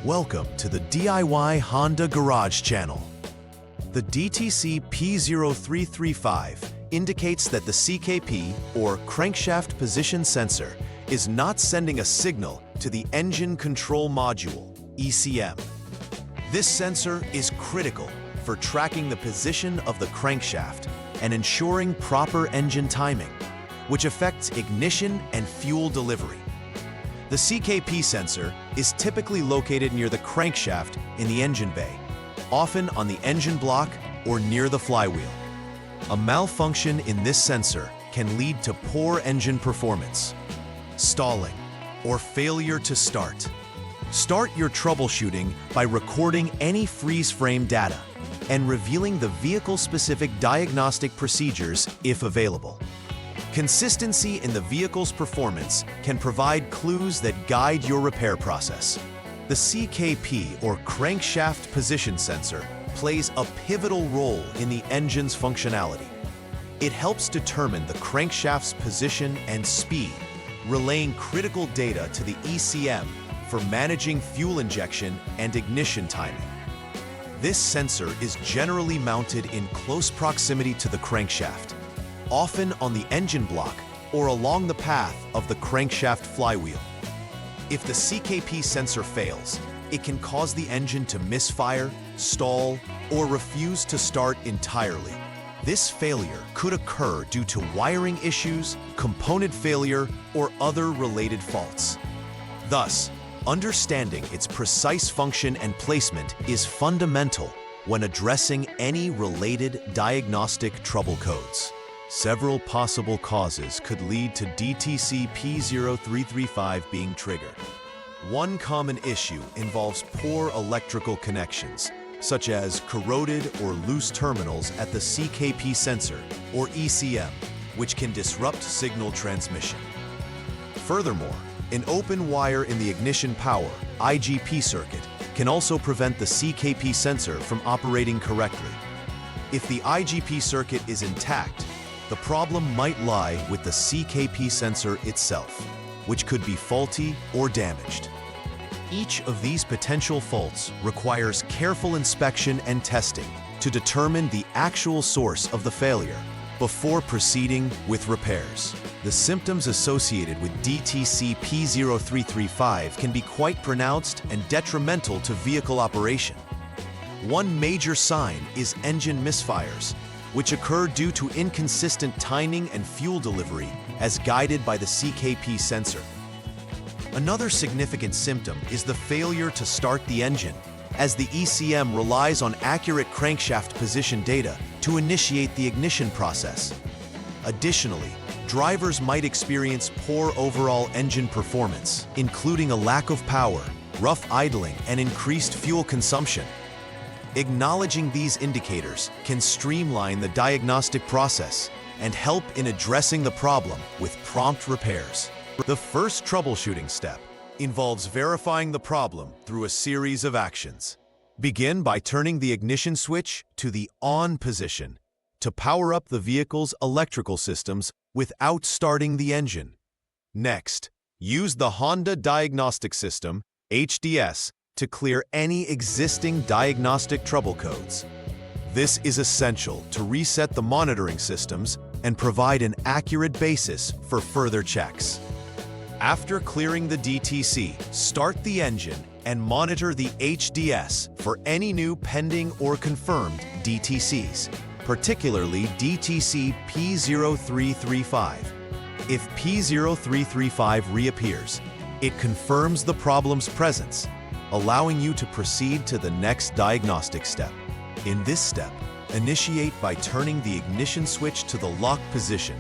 Welcome to the DIY Honda Garage channel. The DTC P0335 indicates that the CKP, or Crankshaft Position Sensor, is not sending a signal to the Engine Control Module, ECM. This sensor is critical for tracking the position of the crankshaft and ensuring proper engine timing, which affects ignition and fuel delivery. The CKP sensor is typically located near the crankshaft in the engine bay, often on the engine block or near the flywheel. A malfunction in this sensor can lead to poor engine performance, stalling, or failure to start. Start your troubleshooting by recording any freeze frame data and revealing the vehicle-specific diagnostic procedures if available. Consistency in the vehicle's performance can provide clues that guide your repair process. The CKP, or Crankshaft Position Sensor, plays a pivotal role in the engine's functionality. It helps determine the crankshaft's position and speed, relaying critical data to the ECM for managing fuel injection and ignition timing. This sensor is generally mounted in close proximity to the crankshaft, often on the engine block or along the path of the crankshaft flywheel. If the CKP sensor fails, it can cause the engine to misfire, stall, or refuse to start entirely. This failure could occur due to wiring issues, component failure, or other related faults. Thus, understanding its precise function and placement is fundamental when addressing any related diagnostic trouble codes. Several possible causes could lead to DTC P0335 being triggered. One common issue involves poor electrical connections, such as corroded or loose terminals at the CKP sensor, or ECM, which can disrupt signal transmission. Furthermore, an open wire in the ignition power, IGP circuit, can also prevent the CKP sensor from operating correctly. If the IGP circuit is intact, the problem might lie with the CKP sensor itself, which could be faulty or damaged. Each of these potential faults requires careful inspection and testing to determine the actual source of the failure before proceeding with repairs. The symptoms associated with DTC P0335 can be quite pronounced and detrimental to vehicle operation. One major sign is engine misfires, which occur due to inconsistent timing and fuel delivery as guided by the CKP sensor. Another significant symptom is the failure to start the engine, as the ECM relies on accurate crankshaft position data to initiate the ignition process. Additionally, drivers might experience poor overall engine performance, including a lack of power, rough idling, and increased fuel consumption. Acknowledging these indicators can streamline the diagnostic process and help in addressing the problem with prompt repairs. The first troubleshooting step involves verifying the problem through a series of actions. Begin by turning the ignition switch to the on position to power up the vehicle's electrical systems without starting the engine. Next, use the Honda Diagnostic System, HDS, to clear any existing diagnostic trouble codes. This is essential to reset the monitoring systems and provide an accurate basis for further checks. After clearing the DTC, start the engine and monitor the HDS for any new pending or confirmed DTCs, particularly DTC P0335. If P0335 reappears, it confirms the problem's presence, allowing you to proceed to the next diagnostic step. In this step, initiate by turning the ignition switch to the lock position,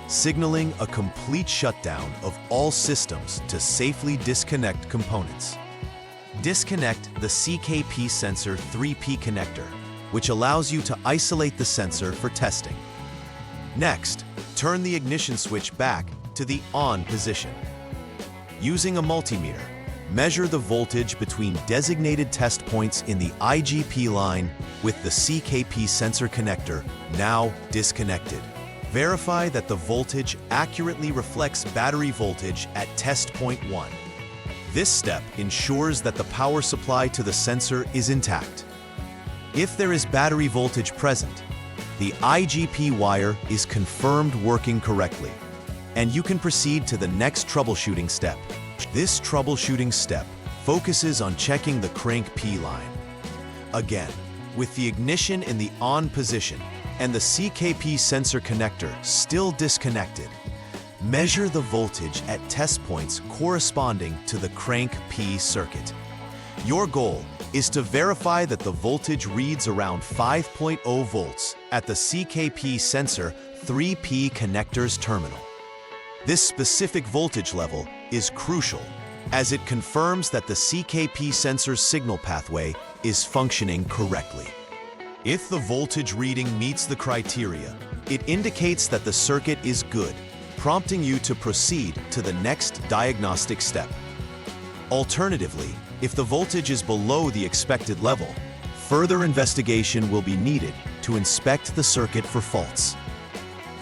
signaling a complete shutdown of all systems to safely disconnect components. Disconnect the CKP sensor 3P connector, which allows you to isolate the sensor for testing. Next, turn the ignition switch back to the on position. Using a multimeter, measure the voltage between designated test points in the IGP line with the CKP sensor connector now disconnected. Verify that the voltage accurately reflects battery voltage at test point 1. This step ensures that the power supply to the sensor is intact. If there is battery voltage present, the IGP wire is confirmed working correctly, and you can proceed to the next troubleshooting step. This troubleshooting step focuses on checking the crank P line. Again, with the ignition in the on position and the CKP sensor connector still disconnected, measure the voltage at test points corresponding to the crank P circuit. Your goal is to verify that the voltage reads around 5.0 volts at the CKP sensor 3P connector's terminal. This specific voltage level is crucial as it confirms that the CKP sensor's signal pathway is functioning correctly. If the voltage reading meets the criteria, it indicates that the circuit is good, prompting you to proceed to the next diagnostic step. Alternatively, if the voltage is below the expected level, further investigation will be needed to inspect the circuit for faults.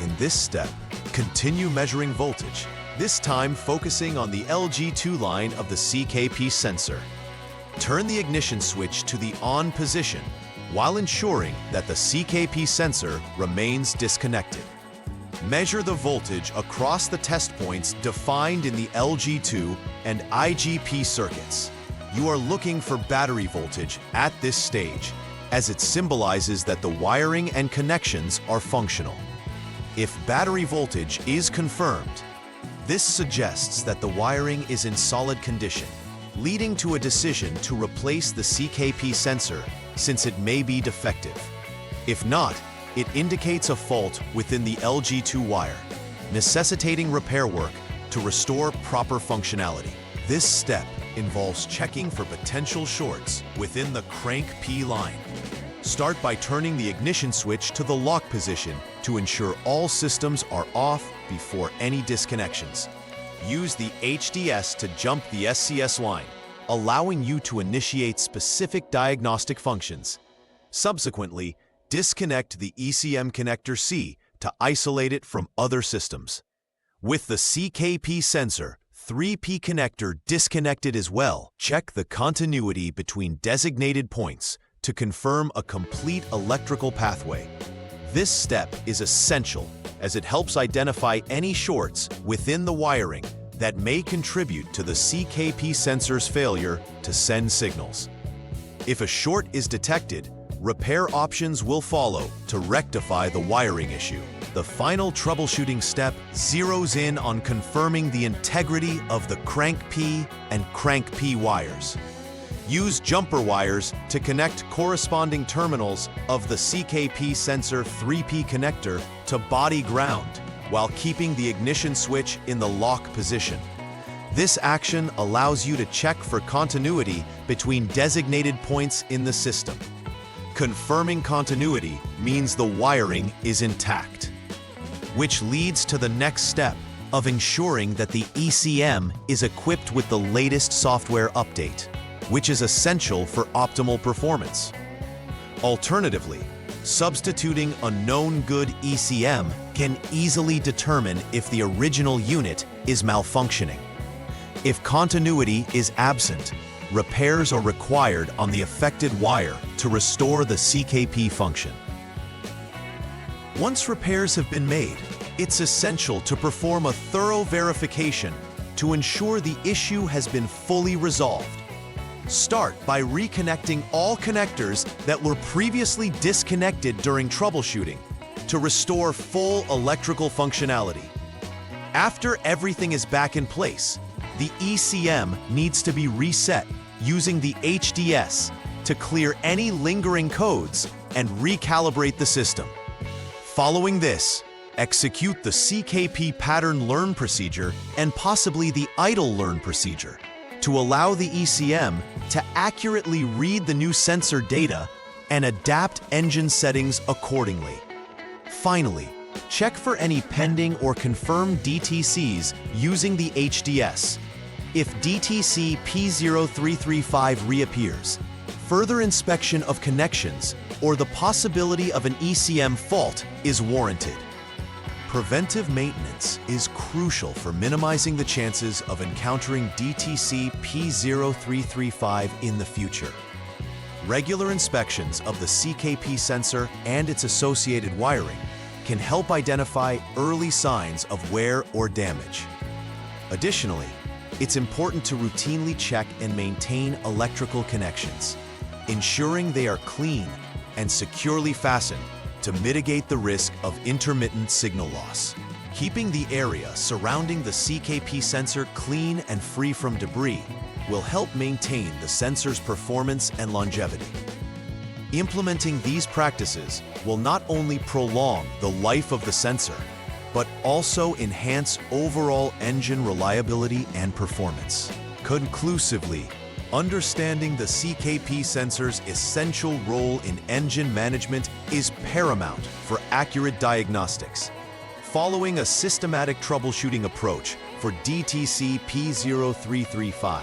In this step, continue measuring voltage, this time focusing on the LG2 line of the CKP sensor. Turn the ignition switch to the on position while ensuring that the CKP sensor remains disconnected. Measure the voltage across the test points defined in the LG2 and IGP circuits. You are looking for battery voltage at this stage, as it symbolizes that the wiring and connections are functional. If battery voltage is confirmed, this suggests that the wiring is in solid condition, leading to a decision to replace the CKP sensor since it may be defective. If not, it indicates a fault within the LG2 wire, necessitating repair work to restore proper functionality. This step involves checking for potential shorts within the crank P line. Start by turning the ignition switch to the lock position to ensure all systems are off before any disconnections. Use the HDS to jump the SCS line, allowing you to initiate specific diagnostic functions. Subsequently, disconnect the ECM connector C to isolate it from other systems. With the CKP sensor 3P connector disconnected as well, check the continuity between designated points to confirm a complete electrical pathway. This step is essential as it helps identify any shorts within the wiring that may contribute to the CKP sensor's failure to send signals. If a short is detected, repair options will follow to rectify the wiring issue. The final troubleshooting step zeroes in on confirming the integrity of the crank P and crank P wires. Use jumper wires to connect corresponding terminals of the CKP sensor 3P connector to body ground while keeping the ignition switch in the lock position. This action allows you to check for continuity between designated points in the system. Confirming continuity means the wiring is intact, which leads to the next step of ensuring that the ECM is equipped with the latest software update, which is essential for optimal performance. Alternatively, substituting a known good ECM can easily determine if the original unit is malfunctioning. If continuity is absent, repairs are required on the affected wire to restore the CKP function. Once repairs have been made, it's essential to perform a thorough verification to ensure the issue has been fully resolved. Start by reconnecting all connectors that were previously disconnected during troubleshooting to restore full electrical functionality. After everything is back in place, the ECM needs to be reset using the HDS to clear any lingering codes and recalibrate the system. Following this, execute the CKP pattern learn procedure and possibly the idle learn procedure to allow the ECM to accurately read the new sensor data and adapt engine settings accordingly. Finally, check for any pending or confirmed DTCs using the HDS. If DTC P0335 reappears, further inspection of connections or the possibility of an ECM fault is warranted. Preventive maintenance is crucial for minimizing the chances of encountering DTC P0335 in the future. Regular inspections of the CKP sensor and its associated wiring can help identify early signs of wear or damage. Additionally, it's important to routinely check and maintain electrical connections, ensuring they are clean and securely fastened to mitigate the risk of intermittent signal loss. Keeping the area surrounding the CKP sensor clean and free from debris will help maintain the sensor's performance and longevity. Implementing these practices will not only prolong the life of the sensor, but also enhance overall engine reliability and performance. Conclusively, understanding the CKP sensor's essential role in engine management is paramount for accurate diagnostics. Following a systematic troubleshooting approach for DTC P0335,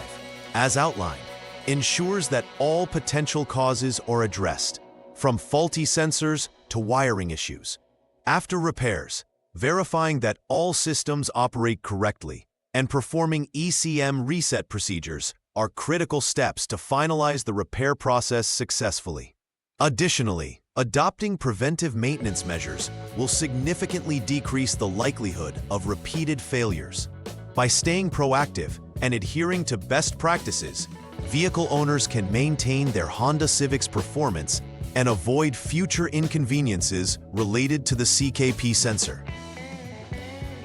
as outlined, ensures that all potential causes are addressed, from faulty sensors to wiring issues. After repairs, verifying that all systems operate correctly and performing ECM reset procedures are critical steps to finalize the repair process successfully. Additionally, adopting preventive maintenance measures will significantly decrease the likelihood of repeated failures. By staying proactive and adhering to best practices, vehicle owners can maintain their Honda Civics performance and avoid future inconveniences related to the CKP sensor.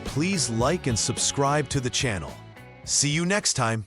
Please like and subscribe to the channel. See you next time.